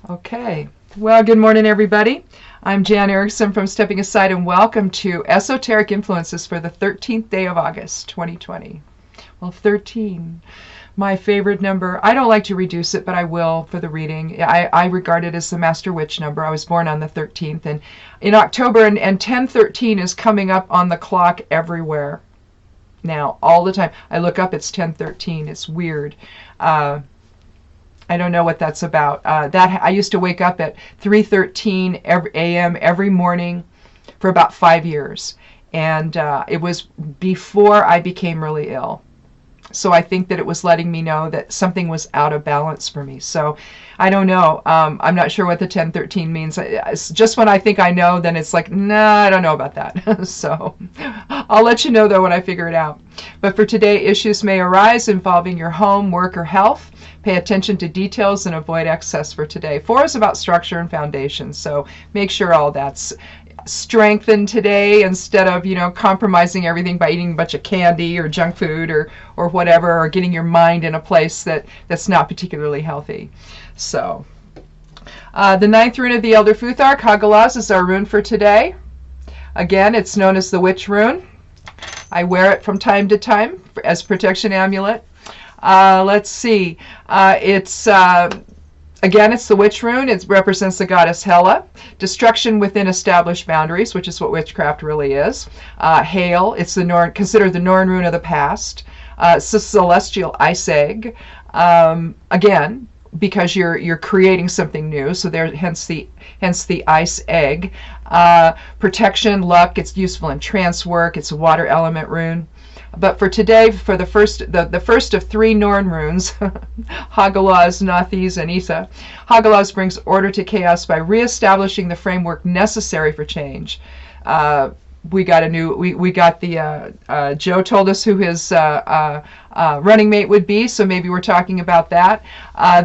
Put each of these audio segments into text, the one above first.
Okay. Well, good morning, everybody. I'm Jan Erickson from Stepping Aside, and welcome to Esoteric Influences for the 13th day of August, 2020. Well, 13, my favorite number. I don't like to reduce it, but I will for the reading. I regard it as the Master Witch number. I was born on the 13th, and in October, and 1013 is coming up on the clock everywhere now, all the time. I look up, it's 1013. It's weird. I don't know what that's about. That I used to wake up at 3:13 a.m. every morning for about 5 years, and it was before I became really ill. So I think that it was letting me know that something was out of balance for me. So I don't know. I'm not sure what the 1013 means. It's just when I think I know, then it's like, nah, I don't know about that. So I'll let you know, though, when I figure it out. But for today, issues may arise involving your home, work, or health. Pay attention to details and avoid excess for today. 4 is about structure and foundation. So make sure all that's strengthened today instead of, compromising everything by eating a bunch of candy or junk food or whatever, or getting your mind in a place that's not particularly healthy. So the 9th rune of the Elder Futhark, Hagalaz, is our rune for today. Again, it's known as the Witch rune. I wear it from time to time as protection amulet. Let's see. Again, it's the Witch rune. It represents the goddess Hela. Destruction within established boundaries, which is what witchcraft really is. Hail. It's considered the Norn rune of the past. It's a celestial ice egg. Again, because you're creating something new, so hence the ice egg. Protection, luck. It's useful in trance work. It's a water element rune. But for today, for the first of 3 Norn runes, Hagalaz, Nathiz, and Isa, Hagalaz brings order to chaos by reestablishing the framework necessary for change. We got Joe told us who his running mate would be, so maybe we're talking about that.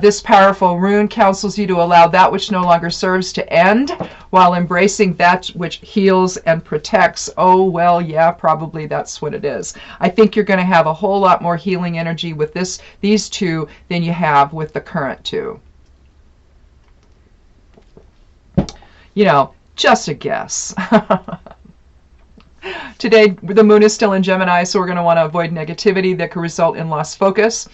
This powerful rune counsels you to allow that which no longer serves to end while embracing that which heals and protects. Oh, well, yeah, probably that's what it is. I think you're going to have a whole lot more healing energy with these 2 than you have with the current 2. Just a guess. Today, the moon is still in Gemini, so we're going to want to avoid negativity that could result in lost focus.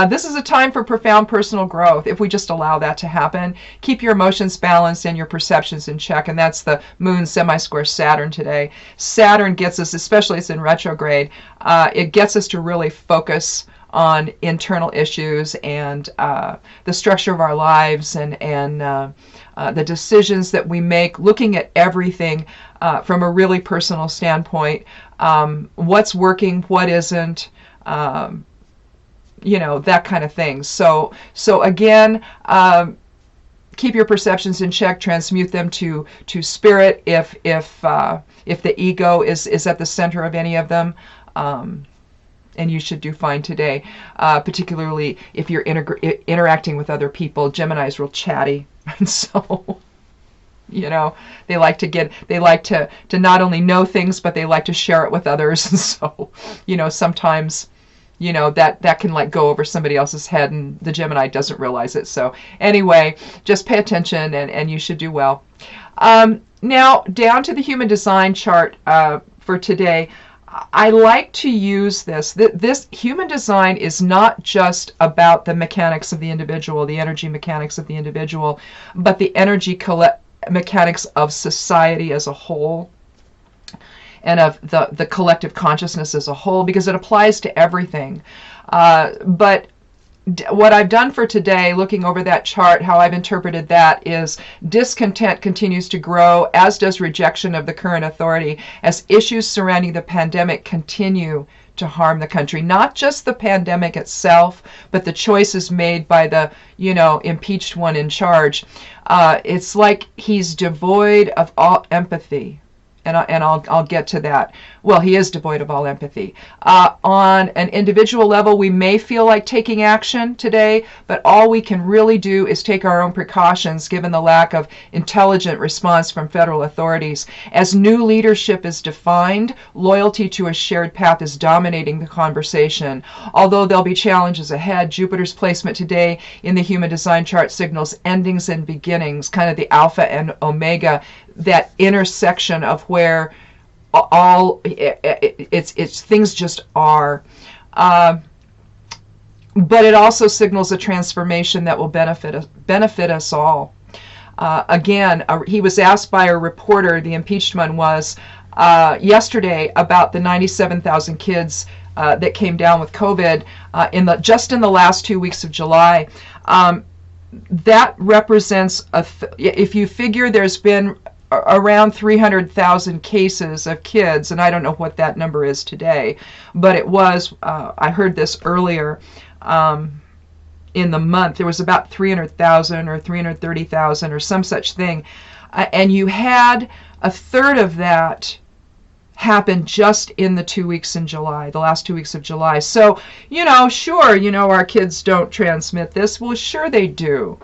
This is a time for profound personal growth if we just allow that to happen. Keep your emotions balanced and your perceptions in check, and that's the moon semi-square Saturn today. Saturn gets us, especially it's in retrograde, it gets us to really focus on internal issues and the structure of our lives and the decisions that we make, looking at everything from a really personal standpoint. What's working, what isn't, that kind of thing. So again, keep your perceptions in check, transmute them to spirit if the ego is at the center of any of them. And you should do fine today, particularly if you're interacting with other people. Gemini is real chatty, and so they like to not only know things, but they like to share it with others. And so sometimes that can go over somebody else's head, and the Gemini doesn't realize it. So anyway, just pay attention, and you should do well. Now down to the human design chart for today. I like to use this. This human design is not just about the mechanics of the individual, the energy mechanics of the individual, but the energy mechanics of society as a whole, and of the collective consciousness as a whole, because it applies to everything. But what I've done for today, looking over that chart, how I've interpreted that is discontent continues to grow, as does rejection of the current authority, as issues surrounding the pandemic continue to harm the country. Not just the pandemic itself, but the choices made by the, impeached one in charge. It's like he's devoid of all empathy. And I'll get to that. Well, he is devoid of all empathy. On an individual level, we may feel like taking action today, but all we can really do is take our own precautions given the lack of intelligent response from federal authorities. As new leadership is defined, loyalty to a shared path is dominating the conversation. Although there'll be challenges ahead, Jupiter's placement today in the human design chart signals endings and beginnings, kind of the alpha and omega, that intersection of where all it's things just are. But it also signals a transformation that will benefit us all. Again, he was asked by a reporter, the impeached one was, yesterday about the 97,000 kids that came down with COVID just in the last 2 weeks of July. That represents, if you figure there's been around 300,000 cases of kids, and I don't know what that number is today, but it was, I heard this earlier, in the month, there was about 300,000 or 330,000 or some such thing, and you had a third of that happen just in the 2 weeks in July, the last 2 weeks of July. So, sure, our kids don't transmit this. Well, sure they do.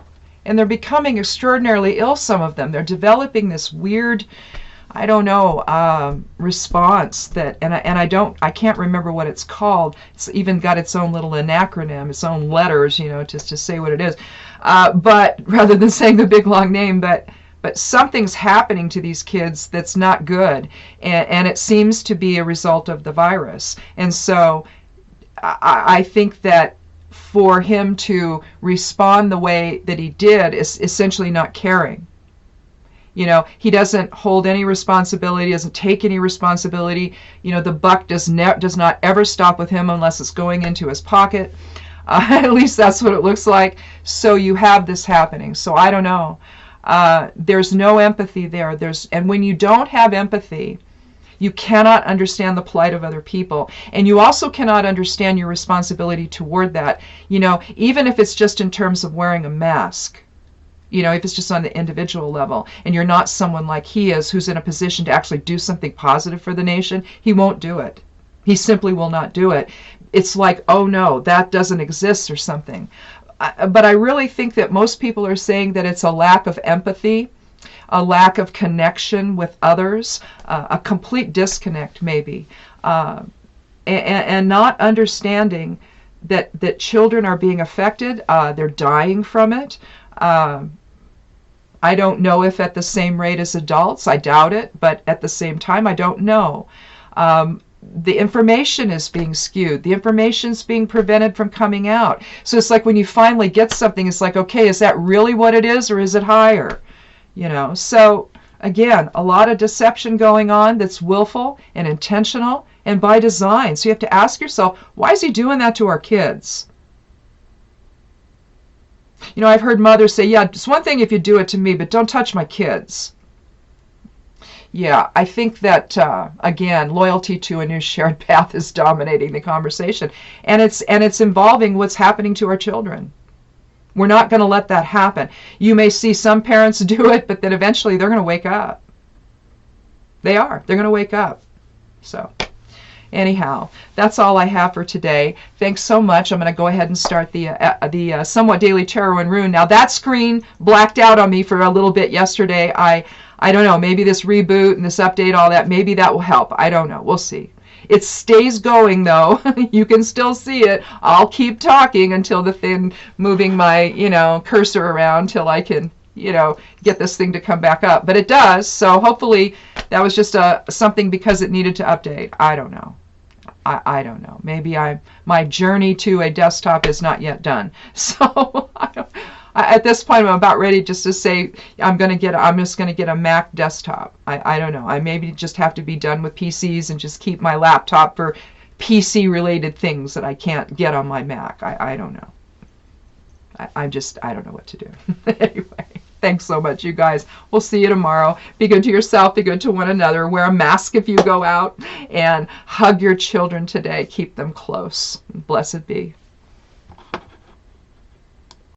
And they're becoming extraordinarily ill, some of them. They're developing this weird, I don't know, response that, and I can't remember what it's called. It's even got its own little acronym, its own letters, just to say what it is. But rather than saying the big long name, but something's happening to these kids that's not good, and it seems to be a result of the virus. And so I think that for him to respond the way that he did is essentially not caring. He doesn't hold any responsibility, doesn't take any responsibility. The buck does not ever stop with him unless it's going into his pocket. At least that's what it looks like. So you have this happening. So I don't know. There's no empathy there. And when you don't have empathy, you cannot understand the plight of other people. And you also cannot understand your responsibility toward that. Even if it's just in terms of wearing a mask, if it's just on the individual level, and you're not someone like he is, who's in a position to actually do something positive for the nation, he won't do it. He simply will not do it. It's like, oh no, that doesn't exist or something. But I really think that most people are saying that it's a lack of empathy, a lack of connection with others, a complete disconnect maybe, and not understanding that children are being affected, they're dying from it. I don't know if at the same rate as adults, I doubt it, but at the same time, I don't know. The information is being skewed. The information's being prevented from coming out. So it's like when you finally get something, it's like, okay, is that really what it is, or is it higher? So again, a lot of deception going on that's willful and intentional and by design. So you have to ask yourself, why is he doing that to our kids? I've heard mothers say, yeah, it's one thing if you do it to me, but don't touch my kids. Yeah, I think that, again, loyalty to a new shared path is dominating the conversation. And it's involving what's happening to our children. We're not going to let that happen. You may see some parents do it, but then eventually they're going to wake up. They are. They're going to wake up. So anyhow, that's all I have for today. Thanks so much. I'm going to go ahead and start the Somewhat Daily Tarot and Rune. Now that screen blacked out on me for a little bit yesterday. I don't know. Maybe this reboot and this update, all that, maybe that will help. I don't know. We'll see. It stays going though. You can still see it. I'll keep talking until the thing, moving my, cursor around till I can, get this thing to come back up. But it does. So hopefully that was just something because it needed to update. I don't know. I don't know. Maybe my journey to a desktop is not yet done. So at this point, I'm about ready just to say I'm just going to get a Mac desktop. I don't know. I maybe just have to be done with PCs and just keep my laptop for PC related things that I can't get on my Mac. I don't know. I don't know what to do. Anyway, thanks so much, you guys. We'll see you tomorrow. Be good to yourself. Be good to one another. Wear a mask if you go out, and hug your children today. Keep them close. Blessed be.